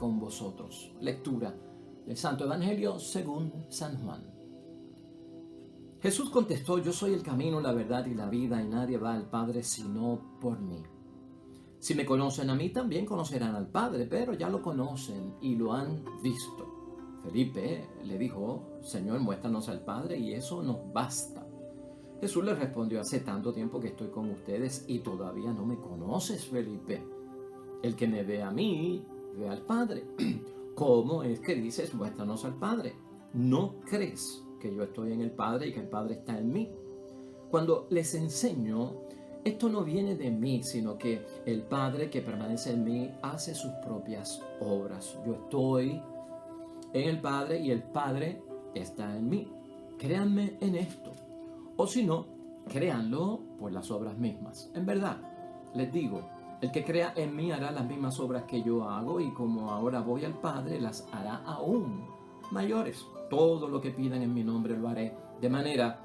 con vosotros. Lectura del Santo Evangelio según San Juan. Jesús contestó: yo soy el camino, la verdad y la vida, y nadie va al Padre sino por mí. Si me conocen a mí, también conocerán al Padre, pero ya lo conocen y lo han visto. Felipe le dijo: Señor, muéstranos al Padre y eso nos basta. Jesús le respondió: hace tanto tiempo que estoy con ustedes y todavía no me conoces, Felipe. El que me ve a mí, ve al Padre. ¿Cómo es que dices, muéstranos al Padre? ¿No crees que yo estoy en el Padre y que el Padre está en mí? Cuando les enseño, esto no viene de mí, sino que el Padre que permanece en mí hace sus propias obras. Yo estoy en el Padre y el Padre está en mí. Créanme en esto. O si no, créanlo por las obras mismas. En verdad, les digo, el que crea en mí hará las mismas obras que yo hago, y como ahora voy al Padre, las hará aún mayores. Todo lo que pidan en mi nombre lo haré, de manera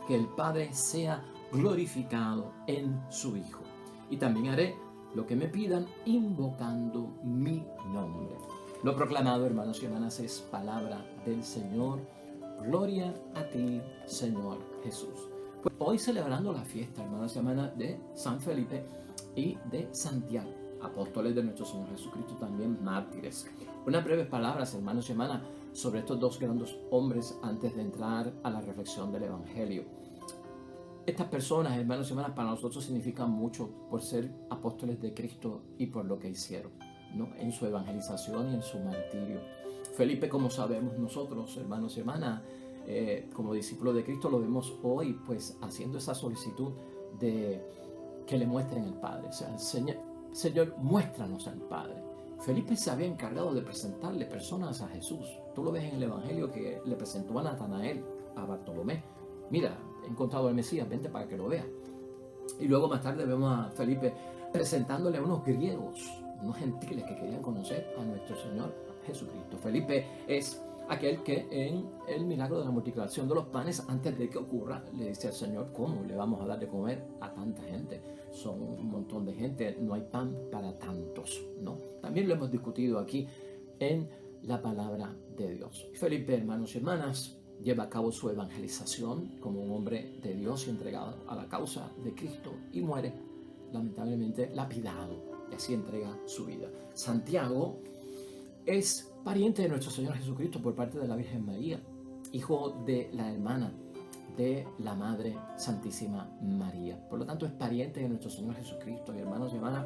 que el Padre sea glorificado en su Hijo. Y también haré lo que me pidan invocando mi nombre. Lo proclamado, hermanos y hermanas, es palabra del Señor. Gloria a ti, Señor Jesús. Pues hoy celebrando la fiesta, hermanos y hermanas, de San Felipe y de Santiago, apóstoles de nuestro Señor Jesucristo, también mártires. Unas breves palabras, hermanos y hermanas, sobre estos dos grandes hombres antes de entrar a la reflexión del Evangelio. Estas personas, hermanos y hermanas, para nosotros significan mucho por ser apóstoles de Cristo y por lo que hicieron, ¿no?, en su evangelización y en su martirio. Felipe, como sabemos nosotros, hermanos y hermanas, como discípulo de Cristo, lo vemos hoy pues haciendo esa solicitud de que le muestren al Padre. O sea, Señor, muéstranos al Padre. Felipe se había encargado de presentarle personas a Jesús. Tú lo ves en el Evangelio que le presentó a Natanael, a Bartolomé. Mira, he encontrado al Mesías, vente para que lo veas. Y luego más tarde vemos a Felipe presentándole a unos griegos, unos gentiles que querían conocer a nuestro Señor Jesucristo. Felipe es aquel que en el milagro de la multiplicación de los panes, antes de que ocurra, le dice al Señor: ¿cómo le vamos a dar de comer a tanta gente? Son un montón de gente, no hay pan para tantos, ¿no? También lo hemos discutido aquí en la palabra de Dios. Felipe, hermanos y hermanas, lleva a cabo su evangelización como un hombre de Dios y entregado a la causa de Cristo, y muere, lamentablemente, lapidado, y así entrega su vida. Santiago es pariente de nuestro Señor Jesucristo por parte de la Virgen María, hijo de la hermana de la Madre Santísima María. Por lo tanto, es pariente de nuestro Señor Jesucristo. Y hermanos y hermanas,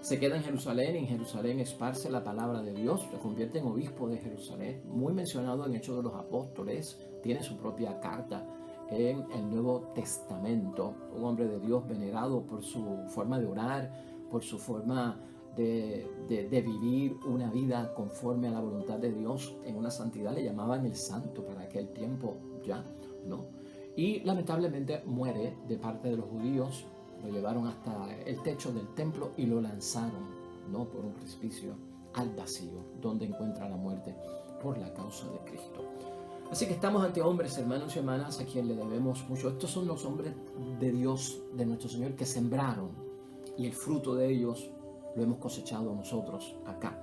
se queda en Jerusalén, y en Jerusalén esparce la palabra de Dios, se convierte en obispo de Jerusalén, muy mencionado en Hechos de los Apóstoles, tiene su propia carta en el Nuevo Testamento, un hombre de Dios venerado por su forma de orar, por su forma de vivir una vida conforme a la voluntad de Dios en una santidad. Le llamaban el santo para aquel tiempo ya, ¿no? Y lamentablemente muere de parte de los judíos. Lo llevaron hasta el techo del templo y lo lanzaron, ¿no?, por un precipicio al vacío, donde encuentra la muerte por la causa de Cristo. Así que estamos ante hombres, hermanos y hermanas, a quien le debemos mucho. Estos son los hombres de Dios, de nuestro Señor, que sembraron, y el fruto de ellos lo hemos cosechado nosotros acá,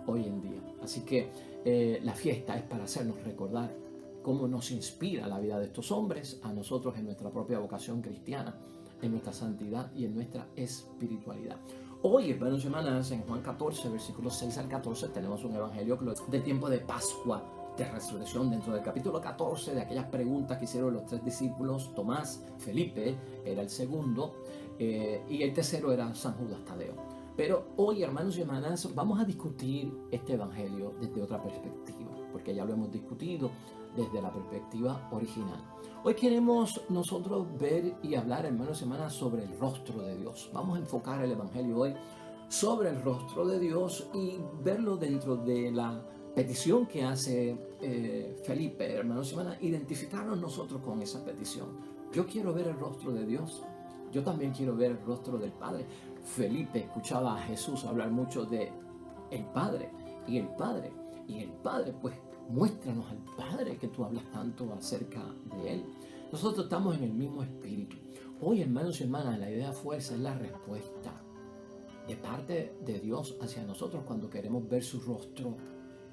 hoy en día. Así que la fiesta es para hacernos recordar cómo nos inspira la vida de estos hombres a nosotros en nuestra propia vocación cristiana, en nuestra santidad y en nuestra espiritualidad. Hoy, hermanos y hermanas, en Juan 14, versículos 6 al 14, tenemos un evangelio del tiempo de Pascua, de resurrección, dentro del capítulo 14, de aquellas preguntas que hicieron los tres discípulos. Tomás, Felipe era el segundo, y el tercero era San Judas Tadeo. Pero hoy, hermanos y hermanas, vamos a discutir este evangelio desde otra perspectiva, porque ya lo hemos discutido desde la perspectiva original. Hoy queremos nosotros ver y hablar, hermanos y hermanas, sobre el rostro de Dios. Vamos a enfocar el evangelio hoy sobre el rostro de Dios y verlo dentro de la petición que hace Felipe, hermanos y hermanas, identificarnos nosotros con esa petición. Yo quiero ver el rostro de Dios. Yo también quiero ver el rostro del Padre. Felipe escuchaba a Jesús hablar mucho de el Padre y el Padre y el Padre. Pues muéstranos al Padre, que tú hablas tanto acerca de Él. Nosotros estamos en el mismo espíritu. Hoy, hermanos y hermanas, la idea fuerza es la respuesta. de parte de Dios hacia nosotros cuando queremos ver su rostro,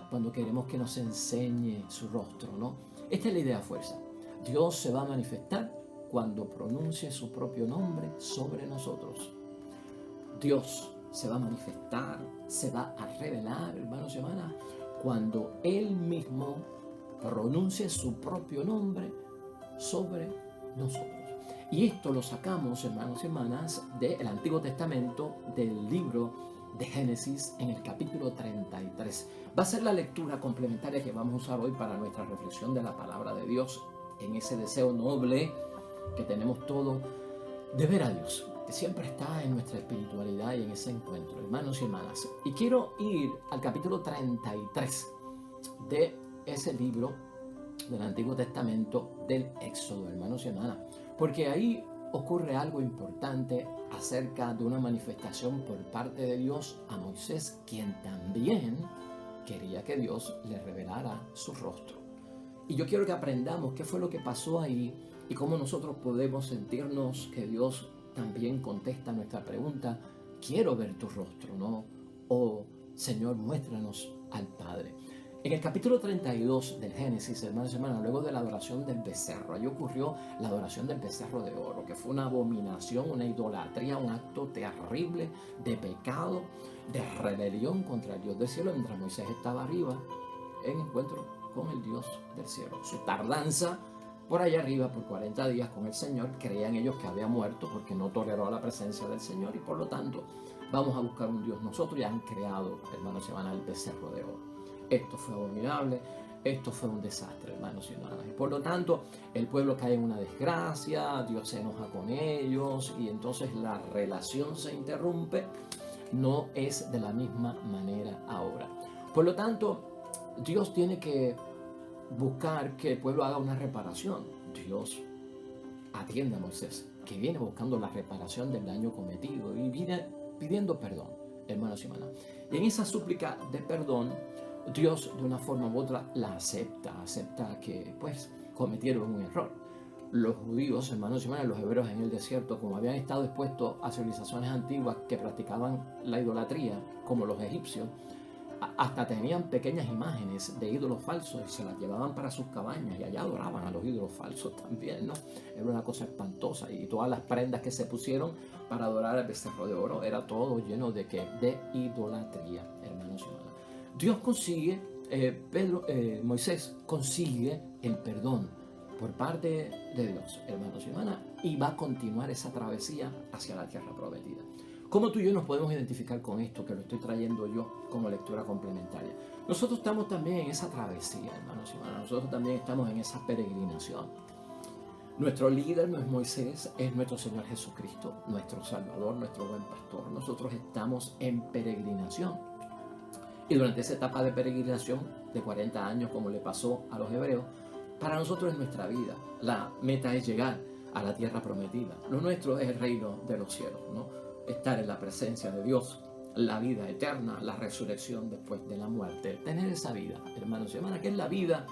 cuando queremos que nos enseñe su rostro, ¿no? Esta es la idea fuerza. Dios se va a manifestar cuando pronuncie su propio nombre sobre nosotros. Dios se va a manifestar, se va a revelar, hermanos y hermanas, cuando Él mismo pronuncie su propio nombre sobre nosotros. Y esto lo sacamos, hermanos y hermanas, del Antiguo Testamento, del libro de Génesis, en el capítulo 33. Va a ser la lectura complementaria que vamos a usar hoy para nuestra reflexión de la palabra de Dios, en ese deseo noble que tenemos todos de ver a Dios, que siempre está en nuestra espiritualidad y en ese encuentro, hermanos y hermanas. Y quiero ir al capítulo 33 de ese libro del Antiguo Testamento del Éxodo, hermanos y hermanas, porque ahí ocurre algo importante acerca de una manifestación por parte de Dios a Moisés, quien también quería que Dios le revelara su rostro. Y yo quiero que aprendamos qué fue lo que pasó ahí y cómo nosotros podemos sentirnos que Dios también contesta nuestra pregunta: quiero ver tu rostro, ¿no? O Señor, muéstranos al Padre. En el capítulo 32 del Génesis, hermanos y hermanas, luego de la adoración del becerro, ahí ocurrió la adoración del becerro de oro, que fue una abominación, una idolatría, un acto terrible de pecado, de rebelión contra el Dios del cielo, mientras Moisés estaba arriba en encuentro con el Dios del cielo. Su tardanza por allá arriba por 40 días con el Señor, creían ellos que había muerto porque no toleró la presencia del Señor, y por lo tanto vamos a buscar un Dios nosotros, y han creado, hermanos y hermanas, el becerro de oro. Esto fue abominable, esto fue un desastre, hermanos y hermanas. Y por lo tanto, el pueblo cae en una desgracia, Dios se enoja con ellos y entonces la relación se interrumpe. No es de la misma manera ahora. Por lo tanto, Dios tiene que buscar que el pueblo haga una reparación. Dios atiende a Moisés, que viene buscando la reparación del daño cometido y viene pidiendo perdón, hermanos y hermanas. Y en esa súplica de perdón, Dios de una forma u otra la acepta que pues cometieron un error. Los judíos, hermanos y hermanas, los hebreos en el desierto, como habían estado expuestos a civilizaciones antiguas que practicaban la idolatría, como los egipcios, hasta tenían pequeñas imágenes de ídolos falsos y se las llevaban para sus cabañas y allá adoraban a los ídolos falsos también, ¿no? Era una cosa espantosa, y todas las prendas que se pusieron para adorar al becerro de oro era todo lleno de idolatría, hermanos y hermanas. Dios consigue, Moisés consigue el perdón por parte de Dios, hermanos y hermanas, y va a continuar esa travesía hacia la tierra prometida. ¿Cómo tú y yo nos podemos identificar con esto que lo estoy trayendo yo como lectura complementaria? Nosotros estamos también en esa travesía, hermanos y hermanas. Nosotros también estamos en esa peregrinación. Nuestro líder no es Moisés, es nuestro Señor Jesucristo, nuestro Salvador, nuestro buen pastor. Nosotros estamos en peregrinación. Y durante esa etapa de peregrinación de 40 años, como le pasó a los hebreos, para nosotros es nuestra vida. La meta es llegar a la tierra prometida. Lo nuestro es el reino de los cielos, ¿no? Estar en la presencia de Dios, la vida eterna, la resurrección después de la muerte. Tener esa vida, hermanos y hermanas, que es la vida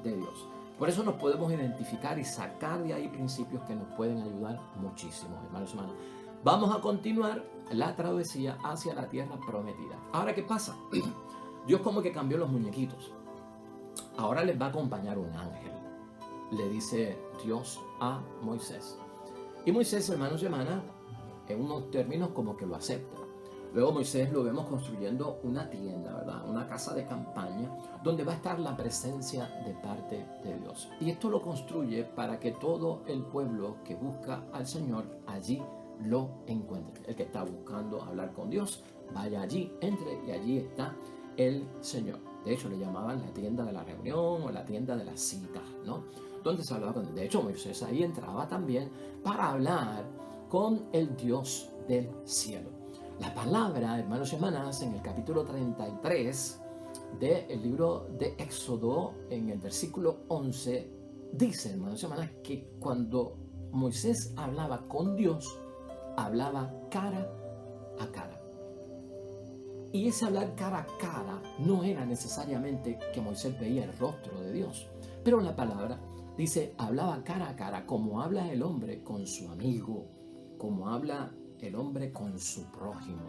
de Dios. Por eso nos podemos identificar y sacar de ahí principios que nos pueden ayudar muchísimo, hermanos y hermanas. Vamos a continuar la travesía hacia la tierra prometida. Ahora, ¿qué pasa? Dios como que cambió los muñequitos. Ahora les va a acompañar un ángel, le dice Dios a Moisés. Y Moisés, hermanos y hermanas, en unos términos como que lo acepta. Luego Moisés lo vemos construyendo una tienda, ¿verdad? Una casa de campaña donde va a estar la presencia de parte de Dios. Y esto lo construye para que todo el pueblo que busca al Señor allí lo encuentre. El que está buscando hablar con Dios, vaya allí, entre, y allí está el Señor. De hecho, le llamaban la tienda de la reunión o la tienda de las citas, ¿no? Donde se hablaba con Dios. De hecho, Moisés ahí entraba también para hablar con el Dios del cielo. La palabra, hermanos y hermanas, en el capítulo 33 del libro de Éxodo, en el versículo 11, dice, hermanos y hermanas, que cuando Moisés hablaba con Dios, hablaba cara a cara. Y ese hablar cara a cara no era necesariamente que Moisés veía el rostro de Dios, pero la palabra dice, hablaba cara a cara, como habla el hombre con su amigo, como habla el hombre con su prójimo.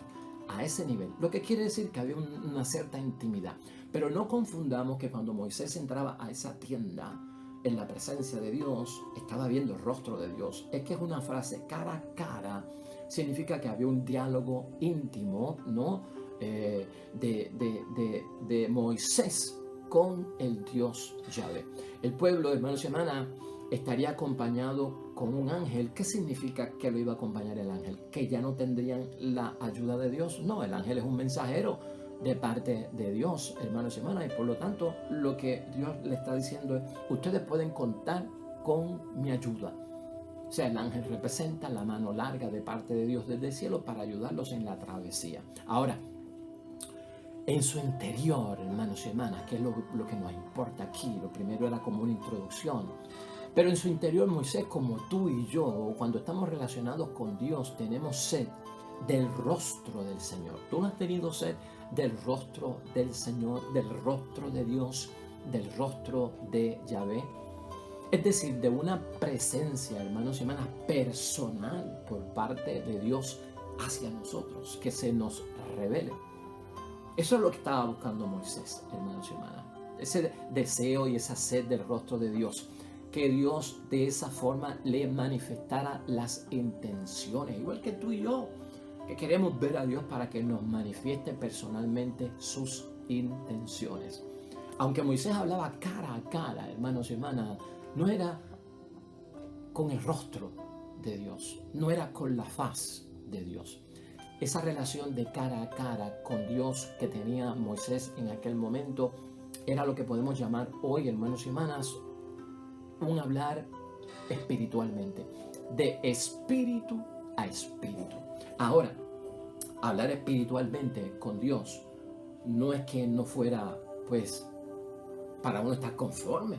a ese nivel. Lo que quiere decir que había una cierta intimidad. Pero no confundamos que cuando Moisés entraba a esa tienda, en la presencia de Dios, estaba viendo el rostro de Dios. Es que es una frase cara a cara, significa que había un diálogo íntimo, ¿no? De Moisés con el Dios Yahvé. El pueblo, hermanos y hermanas, estaría acompañado con un ángel. ¿Qué significa que lo iba a acompañar el ángel? ¿Que ya no tendrían la ayuda de Dios? No, el ángel es un mensajero de parte de Dios, hermanos y hermanas, y por lo tanto lo que Dios le está diciendo es: ustedes pueden contar con mi ayuda. O sea, el ángel representa la mano larga de parte de Dios desde el cielo para ayudarlos en la travesía. Ahora, en su interior, hermanos y hermanas, que es lo que nos importa aquí, lo primero era como una introducción, pero en su interior Moisés, como tú y yo, cuando estamos relacionados con Dios, tenemos sed del rostro del Señor. ¿Tú no has tenido sed del rostro del Señor, del rostro de Dios, del rostro de Yahvé? Es decir, de una presencia, hermanos y hermanas, personal por parte de Dios hacia nosotros, que se nos revele. Eso es lo que estaba buscando Moisés, hermanos y hermanas. Ese deseo y esa sed del rostro de Dios. Que Dios de esa forma le manifestara las intenciones, igual que tú y yo, que queremos ver a Dios para que nos manifieste personalmente sus intenciones. Aunque Moisés hablaba cara a cara, hermanos y hermanas, no era con el rostro de Dios, no era con la faz de Dios. Esa relación de cara a cara con Dios que tenía Moisés en aquel momento era lo que podemos llamar hoy, hermanos y hermanas, un hablar espiritualmente, de espíritu a espíritu. Ahora, hablar espiritualmente con Dios no es que no fuera, pues, para uno estar conforme.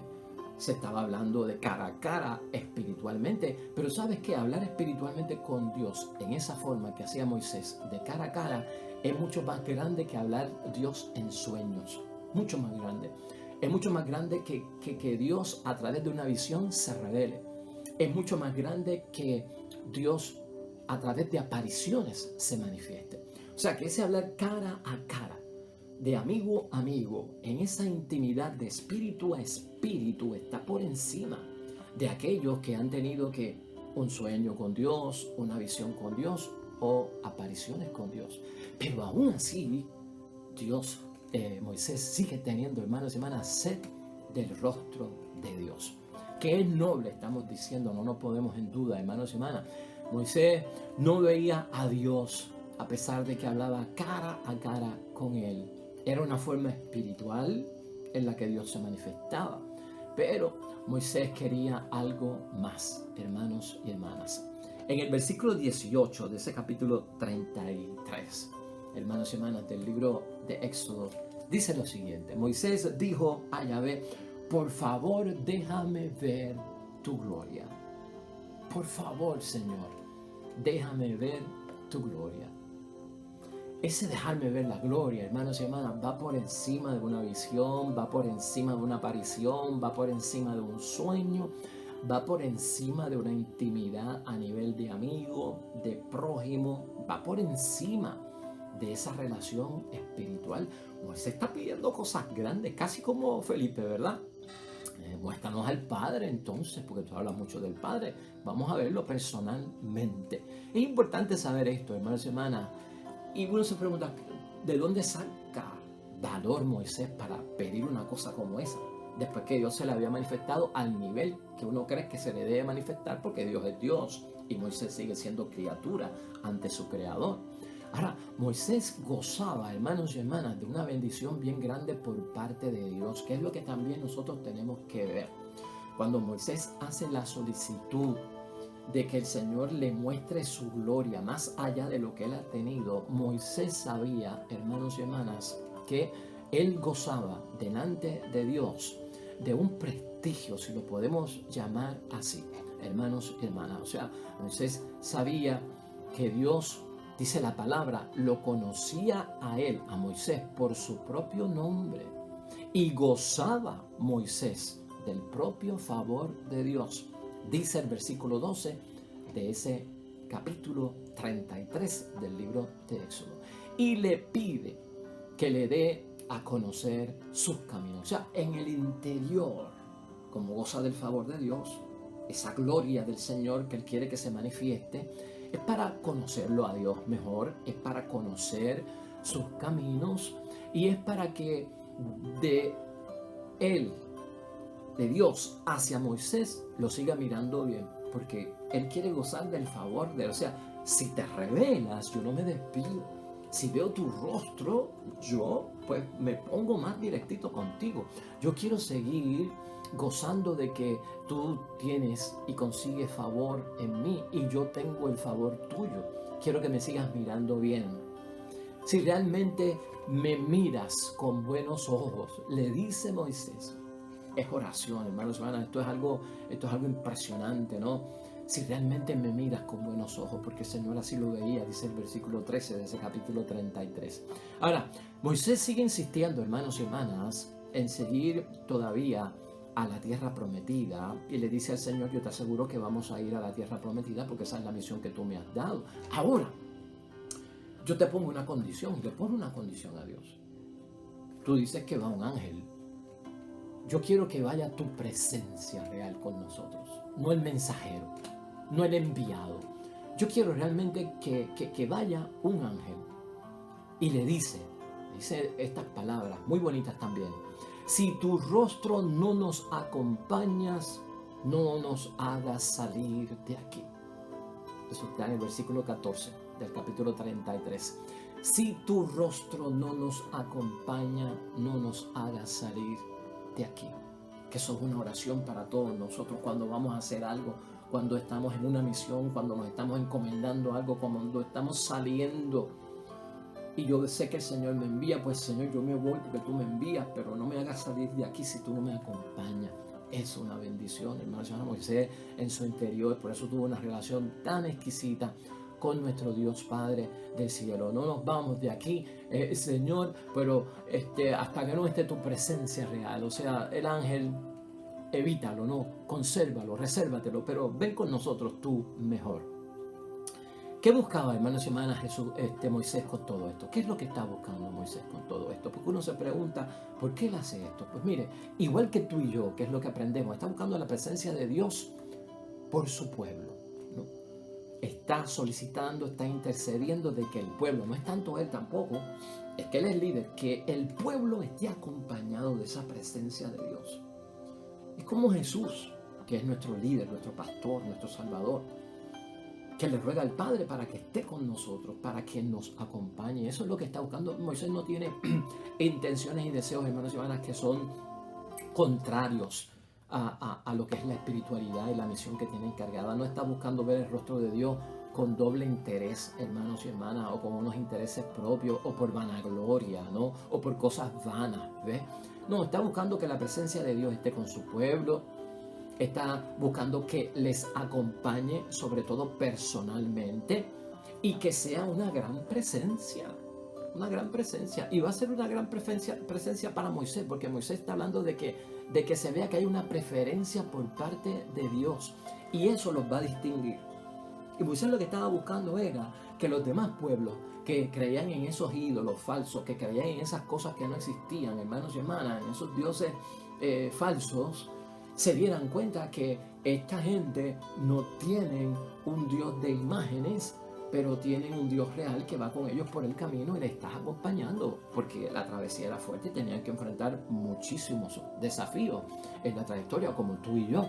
Se estaba hablando de cara a cara espiritualmente, pero ¿sabes qué? Hablar espiritualmente con Dios en esa forma que hacía Moisés, de cara a cara, es mucho más grande que hablar Dios en sueños, mucho más grande. Es mucho más grande que Dios a través de una visión se revele. Es mucho más grande que Dios a través de apariciones se manifieste. O sea, que ese hablar cara a cara, de amigo a amigo, en esa intimidad de espíritu a espíritu, está por encima de aquellos que han tenido que un sueño con Dios, una visión con Dios o apariciones con Dios. Pero aún así, Moisés sigue teniendo, hermanos y hermanas, sed del rostro de Dios. Que es noble, estamos diciendo, no nos podemos en duda, hermanos y hermanas. Moisés no veía a Dios a pesar de que hablaba cara a cara con él. Era una forma espiritual en la que Dios se manifestaba. Pero Moisés quería algo más, hermanos y hermanas. En el versículo 18 de ese capítulo 33, hermanos y hermanas, del libro de Éxodo, dice lo siguiente: Moisés dijo a Yahvé: por favor, déjame ver tu gloria. Por favor, Señor, déjame ver tu gloria. Ese dejarme ver la gloria, hermanos y hermanas, va por encima de una visión, va por encima de una aparición, va por encima de un sueño, va por encima de una intimidad a nivel de amigo, de prójimo, va por encima de esa relación espiritual. Moisés está pidiendo cosas grandes, casi como Felipe, ¿verdad? Muéstranos al Padre entonces, porque tú hablas mucho del Padre. Vamos a verlo personalmente. Es importante saber esto, hermanos y hermanas. Y uno se pregunta, ¿de dónde saca valor Moisés para pedir una cosa como esa? Después que Dios se le había manifestado al nivel que uno cree que se le debe manifestar, porque Dios es Dios y Moisés sigue siendo criatura ante su Creador. Ahora, Moisés gozaba, hermanos y hermanas, de una bendición bien grande por parte de Dios, que es lo que también nosotros tenemos que ver. Cuando Moisés hace la solicitud de que el Señor le muestre su gloria más allá de lo que él ha tenido, Moisés sabía, hermanos y hermanas, que él gozaba delante de Dios de un prestigio, si lo podemos llamar así, hermanos y hermanas. O sea, Moisés sabía que Dios, dice la palabra, lo conocía a él, a Moisés, por su propio nombre, y gozaba Moisés del propio favor de Dios. Dice el versículo 12 de ese capítulo 33 del libro de Éxodo. y le pide que le dé a conocer sus caminos. O sea, en el interior, como goza del favor de Dios, esa gloria del Señor que Él quiere que se manifieste, es para conocerlo a Dios mejor, es para conocer sus caminos y es para que de Él, de Dios hacia Moisés, lo siga mirando bien, porque Él quiere gozar del favor de Él. O sea, si te revelas, yo no me despido. Si veo tu rostro, yo pues me pongo más directito contigo. Yo quiero seguir gozando de que tú tienes y consigues favor en mí y yo tengo el favor tuyo. Quiero que me sigas mirando bien. Si realmente me miras con buenos ojos, le dice Moisés. Es oración, hermanos y hermanas. Esto es algo impresionante, ¿no? Si realmente me miras con buenos ojos, porque el Señor así lo veía, dice el versículo 13 de ese capítulo 33. Ahora, Moisés sigue insistiendo, hermanos y hermanas, en seguir todavía a la tierra prometida y le dice al Señor: yo te aseguro que vamos a ir a la tierra prometida porque esa es la misión que tú me has dado. Ahora, yo te pongo una condición, le pongo una condición a Dios. Tú dices que va un ángel. Yo quiero que vaya tu presencia real con nosotros, no el mensajero, no el enviado. Yo quiero realmente que vaya un ángel y le dice estas palabras muy bonitas también: si tu rostro no nos acompañas, no nos hagas salir de aquí. Eso está en el versículo 14 del capítulo 33. Si tu rostro no nos acompaña, no nos hagas salir de aquí. Que eso es una oración para todos nosotros cuando vamos a hacer algo, cuando estamos en una misión, cuando nos estamos encomendando algo, cuando estamos saliendo. Y yo sé que el Señor me envía, pues Señor, yo me voy porque tú me envías, pero no me hagas salir de aquí si tú no me acompañas. Es una bendición, hermano. Moisés en su interior, por eso tuvo una relación tan exquisita con nuestro Dios Padre del cielo. No nos vamos de aquí, Señor, pero hasta que no esté tu presencia real. O sea, el ángel, evítalo, no, consérvalo, resérvatelo, pero ven con nosotros tú mejor. ¿Qué buscaba, hermanos y hermanas, Moisés con todo esto? ¿Qué es lo que está buscando Moisés con todo esto? Porque uno se pregunta, ¿por qué él hace esto? Pues mire, igual que tú y yo, ¿qué es lo que aprendemos? Está buscando la presencia de Dios por su pueblo, ¿no? Está solicitando, está intercediendo de que el pueblo, no es tanto él tampoco, es que él es líder, que el pueblo esté acompañado de esa presencia de Dios. Es como Jesús, que es nuestro líder, nuestro pastor, nuestro salvador, que le ruega al Padre para que esté con nosotros, para que nos acompañe. Eso es lo que está buscando. Moisés no tiene intenciones y deseos, hermanos y hermanas, que son contrarios a lo que es la espiritualidad y la misión que tiene encargada. No está buscando ver el rostro de Dios con doble interés, hermanos y hermanas, o con unos intereses propios, o por vanagloria, ¿no? O por cosas vanas, ¿ves? No, está buscando que la presencia de Dios esté con su pueblo. Está buscando que les acompañe, sobre todo personalmente, y que sea una gran presencia. Una gran presencia. Y va a ser una gran presencia para Moisés, porque Moisés está hablando de que se vea que hay una preferencia por parte de Dios. Y eso los va a distinguir. Y Moisés lo que estaba buscando era que los demás pueblos que creían en esos ídolos falsos, que creían en esas cosas que no existían, hermanos y hermanas, en esos dioses falsos, se dieran cuenta que esta gente no tienen un Dios de imágenes, pero tienen un Dios real que va con ellos por el camino y les está acompañando, porque la travesía era fuerte y tenían que enfrentar muchísimos desafíos en la trayectoria, como tú y yo.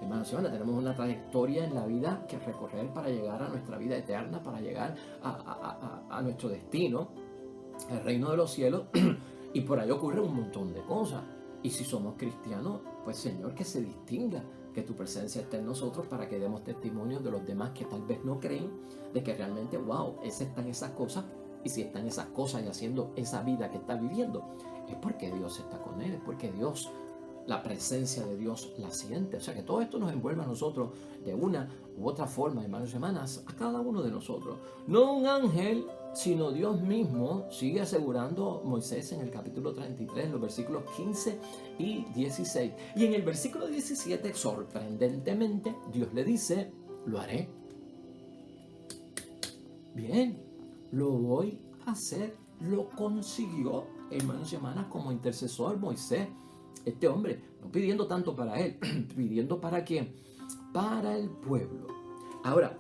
Hermanos y hermanas, tenemos una trayectoria en la vida que recorrer para llegar a nuestra vida eterna, para llegar a nuestro destino, el reino de los cielos, y por ahí ocurre un montón de cosas. Y si somos cristianos, pues Señor, que se distinga, que tu presencia esté en nosotros para que demos testimonio de los demás que tal vez no creen, de que realmente, wow, están esas cosas, y si están esas cosas y haciendo esa vida que está viviendo, es porque Dios está con él, es porque Dios, la presencia de Dios la siente. O sea que todo esto nos envuelve a nosotros de una u otra forma, hermanos y hermanas, a cada uno de nosotros. No un ángel, sino Dios mismo, sigue asegurando Moisés en el capítulo 33, los versículos 15 y 16. Y en el versículo 17, sorprendentemente, Dios le dice: lo haré. Bien, lo voy hacer, lo consiguió, hermanos y hermanas, como intercesor Moisés. Este hombre, no pidiendo tanto para él, pidiendo para quién, para el pueblo. Ahora,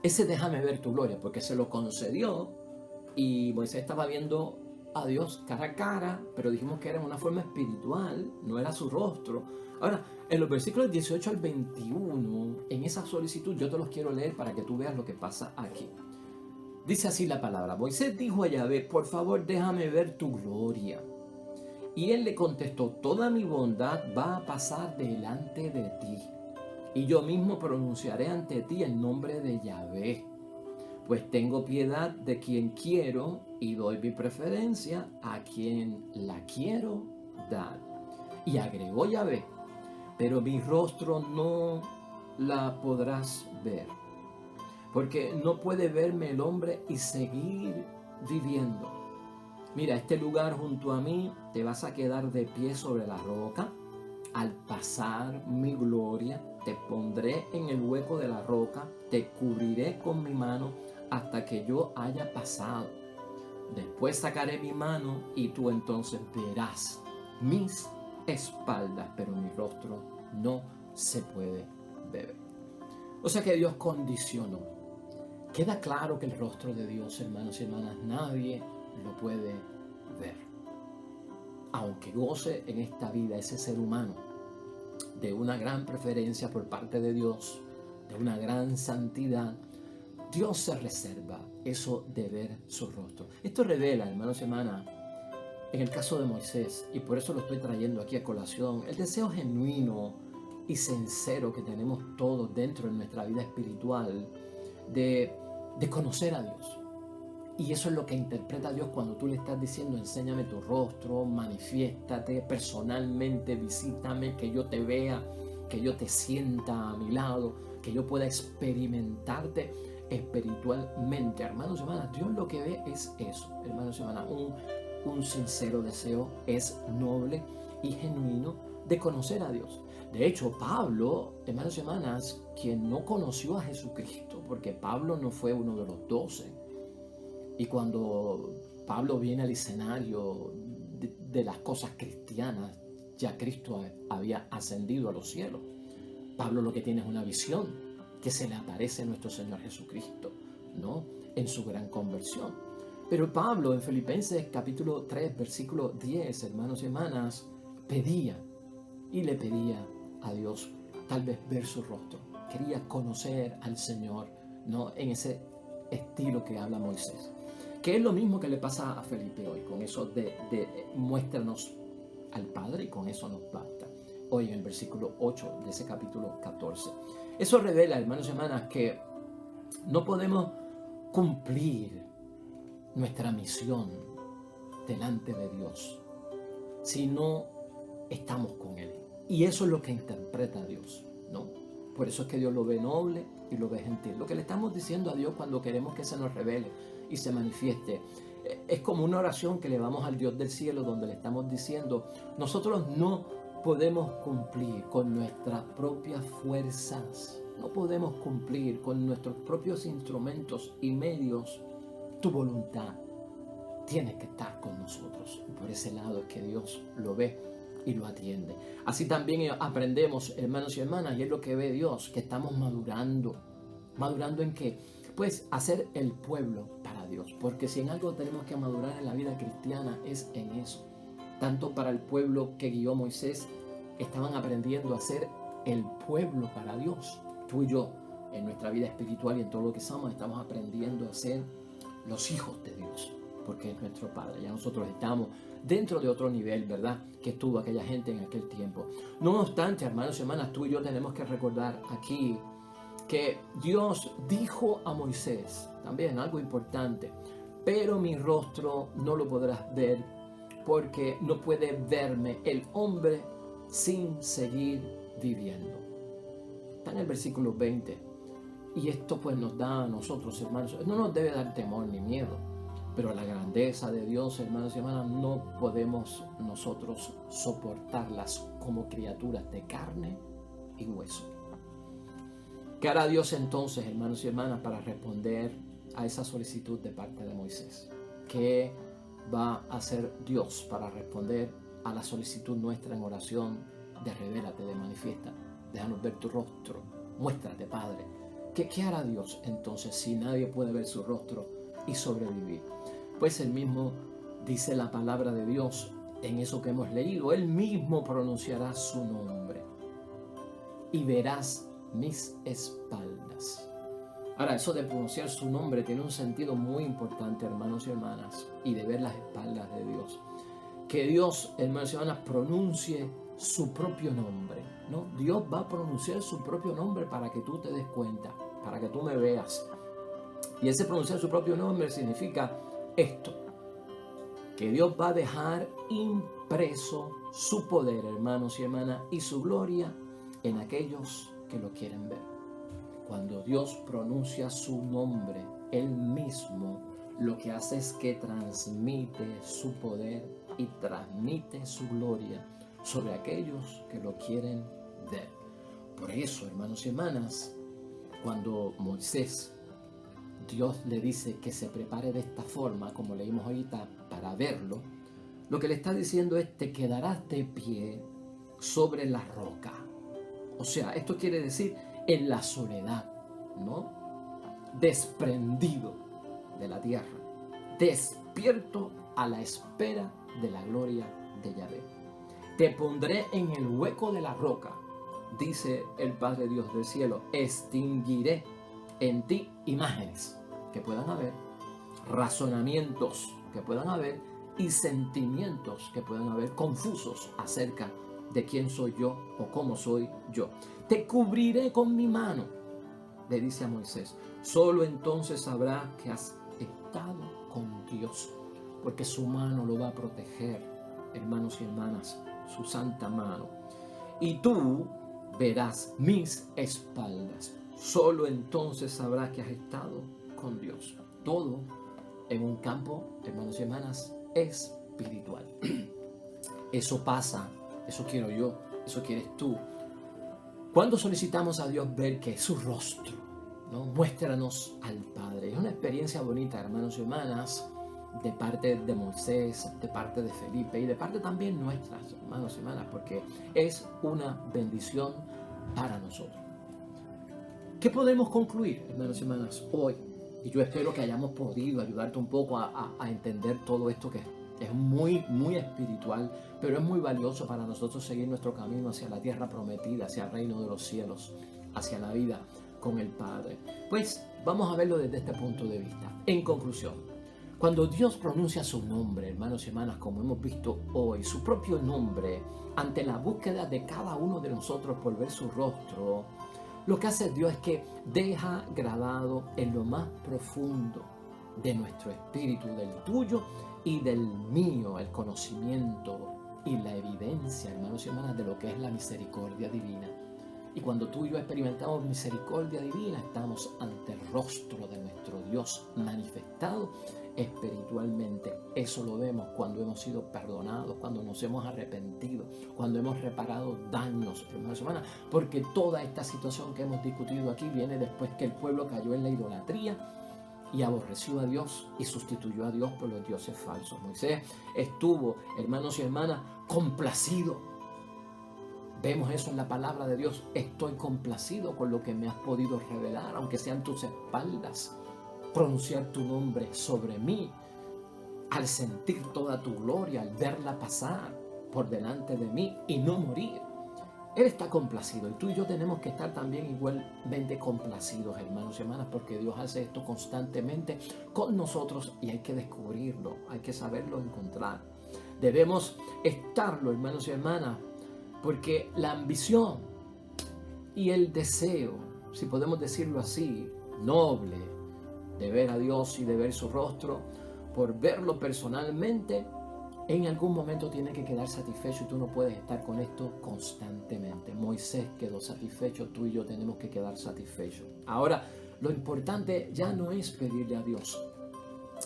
ese déjame ver tu gloria, porque se lo concedió y Moisés estaba viendo a Dios cara a cara, pero dijimos que era en una forma espiritual, no era su rostro. Ahora, en los versículos 18 al 21, en esa solicitud yo te los quiero leer para que tú veas lo que pasa aquí. Dice así la palabra: Moisés dijo a Yahvé, por favor déjame ver tu gloria. Y él le contestó, toda mi bondad va a pasar delante de ti, y yo mismo pronunciaré ante ti el nombre de Yahvé. Pues tengo piedad de quien quiero y doy mi preferencia a quien la quiero dar. Y agregó Yahvé, pero mi rostro no la podrás ver, porque no puede verme el hombre y seguir viviendo. Mira, este lugar junto a mí te vas a quedar de pie sobre la roca. Al pasar mi gloria, te pondré en el hueco de la roca, te cubriré con mi mano hasta que yo haya pasado. Después sacaré mi mano y tú entonces verás mis espaldas, pero mi rostro no se puede ver. O sea que Dios condicionó. Queda claro que el rostro de Dios, hermanos y hermanas, nadie lo puede ver. Aunque goce en esta vida ese ser humano de una gran preferencia por parte de Dios, de una gran santidad, Dios se reserva eso de ver su rostro. Esto revela, hermanos y hermanas, en el caso de Moisés, y por eso lo estoy trayendo aquí a colación, el deseo genuino y sincero que tenemos todos dentro de nuestra vida espiritual de conocer a Dios. Y eso es lo que interpreta Dios cuando tú le estás diciendo, enséñame tu rostro, manifiéstate personalmente, visítame, que yo te vea, que yo te sienta a mi lado, que yo pueda experimentarte espiritualmente. Hermanos y hermanas, Dios lo que ve es eso, hermanos y hermanas, un sincero deseo, es noble y genuino de conocer a Dios. De hecho, Pablo, hermanos y hermanas, quien no conoció a Jesucristo, porque Pablo no fue uno de los 12, y cuando Pablo viene al escenario de las cosas cristianas, ya Cristo había ascendido a los cielos. Pablo lo que tiene es una visión que se le aparece a nuestro Señor Jesucristo, ¿no? En su gran conversión. Pero Pablo en Filipenses capítulo 3, versículo 10, hermanos y hermanas, le pedía a Dios tal vez ver su rostro. Quería conocer al Señor, ¿no? En ese estilo que habla Moisés. Que es lo mismo que le pasa a Felipe hoy, con eso de muéstranos al Padre, y con eso nos basta. Hoy en el versículo 8 de ese capítulo 14. Eso revela, hermanos y hermanas, que no podemos cumplir nuestra misión delante de Dios si no estamos con Él. Y eso es lo que interpreta Dios, ¿no? Por eso es que Dios lo ve noble y lo ve gentil. Lo que le estamos diciendo a Dios cuando queremos que se nos revele y se manifieste es como una oración que le vamos al Dios del cielo, donde le estamos diciendo, nosotros no podemos cumplir con nuestras propias fuerzas, no podemos cumplir con nuestros propios instrumentos y medios tu voluntad. Tienes que estar con nosotros. Y por ese lado es que Dios lo ve y lo atiende. Así también aprendemos, hermanos y hermanas, y es lo que ve Dios, que estamos madurando. ¿Madurando en qué? Pues hacer el pueblo para Dios. Porque si en algo tenemos que madurar en la vida cristiana es en eso. Tanto para el pueblo que guió Moisés, estaban aprendiendo a hacer el pueblo para Dios. Tú y yo, en nuestra vida espiritual y en todo lo que somos, estamos aprendiendo a ser los hijos de Dios, porque es nuestro Padre. Ya nosotros estamos dentro de otro nivel, ¿verdad?, que estuvo aquella gente en aquel tiempo. No obstante, hermanos y hermanas, tú y yo tenemos que recordar aquí que Dios dijo a Moisés, también algo importante, pero mi rostro no lo podrás ver, porque no puede verme el hombre sin seguir viviendo. Está en el versículo 20. Y esto pues nos da a nosotros, hermanos, no nos debe dar temor ni miedo, pero la grandeza de Dios, hermanos y hermanas, no podemos nosotros soportarlas como criaturas de carne y hueso. ¿Qué hará Dios entonces, hermanos y hermanas, para responder a esa solicitud de parte de Moisés? ¿qué va a hacer Dios para responder a la solicitud nuestra en oración de revélate, de manifiesta? Déjanos ver tu rostro. Muéstrate, Padre. ¿Qué hará Dios entonces si nadie puede ver su rostro y sobrevivir? Pues Él mismo dice la palabra de Dios en eso que hemos leído. Él mismo pronunciará su nombre y verás mis espaldas. Ahora, eso de pronunciar su nombre tiene un sentido muy importante, hermanos y hermanas, y de ver las espaldas de Dios. Que Dios, hermanos y hermanas, pronuncie su propio nombre, ¿no? Dios va a pronunciar su propio nombre para que tú te des cuenta, para que tú me veas. Y ese pronunciar su propio nombre significa esto, que Dios va a dejar impreso su poder, hermanos y hermanas, y su gloria en aquellos que lo quieren ver. Cuando Dios pronuncia su nombre, Él mismo lo que hace es que transmite su poder y transmite su gloria sobre aquellos que lo quieren ver. Por eso, hermanos y hermanas, cuando Moisés, Dios le dice que se prepare de esta forma, como leímos ahorita, para verlo, lo que le está diciendo es: te quedarás de pie sobre la roca. O sea, esto quiere decir en la soledad, ¿no? Desprendido de la tierra, despierto a la espera de la gloria de Yahvé. Te pondré en el hueco de la roca, dice el Padre Dios del cielo, extinguiré en ti imágenes que puedan haber, razonamientos que puedan haber y sentimientos que puedan haber confusos acerca de quién soy yo o cómo soy yo. Te cubriré con mi mano, le dice a Moisés. Solo entonces sabrás que has estado con Dios, porque su mano lo va a proteger, hermanos y hermanas, su santa mano. Y tú verás mis espaldas. Solo entonces sabrás que has estado con Dios. Todo en un campo, hermanos y hermanas, espiritual. Eso pasa, eso quiero yo, eso quieres tú. Cuando solicitamos a Dios ver que es su rostro, ¿no? Muéstranos al Padre. Es una experiencia bonita, hermanos y hermanas, de parte de Moisés, de parte de Felipe y de parte también nuestras, hermanos y hermanas, porque es una bendición para nosotros. ¿Qué podemos concluir, hermanos y hermanas, hoy? Y yo espero que hayamos podido ayudarte un poco a entender todo esto que es muy, muy espiritual, pero es muy valioso para nosotros seguir nuestro camino hacia la tierra prometida, hacia el reino de los cielos, hacia la vida con el Padre. Pues vamos a verlo desde este punto de vista. En conclusión, cuando Dios pronuncia su nombre, hermanos y hermanas, como hemos visto hoy, su propio nombre, ante la búsqueda de cada uno de nosotros por ver su rostro, lo que hace Dios es que deja grabado en lo más profundo de nuestro espíritu, del tuyo y del mío, el conocimiento y la evidencia, hermanos y hermanas, de lo que es la misericordia divina. Y cuando tú y yo experimentamos misericordia divina, estamos ante el rostro de nuestro Dios manifestado espiritualmente. Eso lo vemos cuando hemos sido perdonados, cuando nos hemos arrepentido, cuando hemos reparado daños, hermanos y hermanas, porque toda esta situación que hemos discutido aquí viene después que el pueblo cayó en la idolatría y aborreció a Dios y sustituyó a Dios por los dioses falsos. Moisés estuvo, hermanos y hermanas, complacido. Vemos eso en la palabra de Dios. Estoy complacido con lo que me has podido revelar, aunque sean tus espaldas. Pronunciar tu nombre sobre mí, al sentir toda tu gloria, al verla pasar por delante de mí y no morir. Él está complacido y tú y yo tenemos que estar también igualmente complacidos, hermanos y hermanas, porque Dios hace esto constantemente con nosotros y hay que descubrirlo, hay que saberlo encontrar. Debemos estarlo, hermanos y hermanas, porque la ambición y el deseo, si podemos decirlo así, noble, de ver a Dios y de ver su rostro, por verlo personalmente, en algún momento tiene que quedar satisfecho y tú no puedes estar con esto constantemente. Moisés quedó satisfecho, tú y yo tenemos que quedar satisfechos. Ahora, lo importante ya no es pedirle a Dios,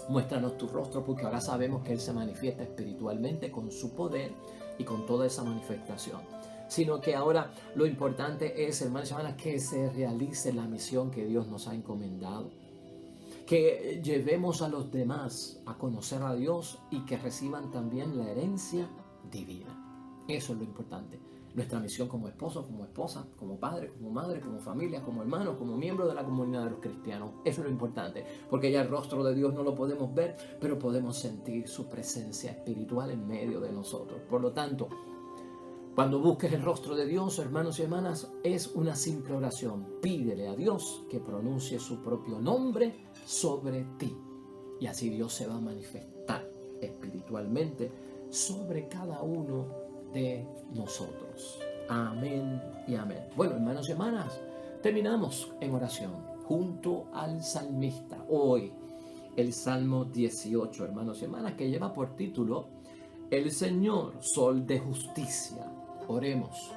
muéstranos tu rostro, porque ahora sabemos que Él se manifiesta espiritualmente con su poder y con toda esa manifestación. Sino que ahora lo importante es, hermanos y hermanas, que se realice la misión que Dios nos ha encomendado. que llevemos a los demás a conocer a Dios y que reciban también la herencia divina. Eso es lo importante. Nuestra misión como esposo, como esposa, como padre, como madre, como familia, como hermano, como miembro de la comunidad de los cristianos. Eso es lo importante, porque ya el rostro de Dios no lo podemos ver, pero podemos sentir su presencia espiritual en medio de nosotros. Por lo tanto, cuando busques el rostro de Dios, hermanos y hermanas, es una simple oración. Pídele a Dios que pronuncie su propio nombre sobre ti. Y así Dios se va a manifestar espiritualmente sobre cada uno de nosotros. Amén y amén. Bueno, hermanos y hermanas, terminamos en oración junto al salmista. Hoy, el Salmo 18, hermanos y hermanas, que lleva por título El Señor, Sol de Justicia. Oremos.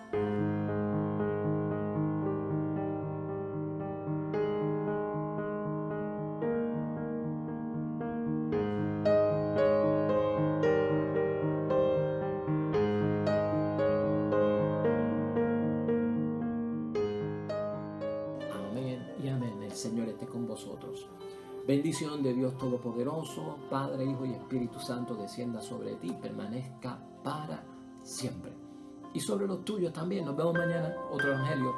Amén y amén. El Señor esté con vosotros. Bendición de Dios Todopoderoso, Padre, Hijo y Espíritu Santo, descienda sobre ti, permanezca para siempre. Y sobre los tuyos también. Nos vemos mañana. Otro evangelio.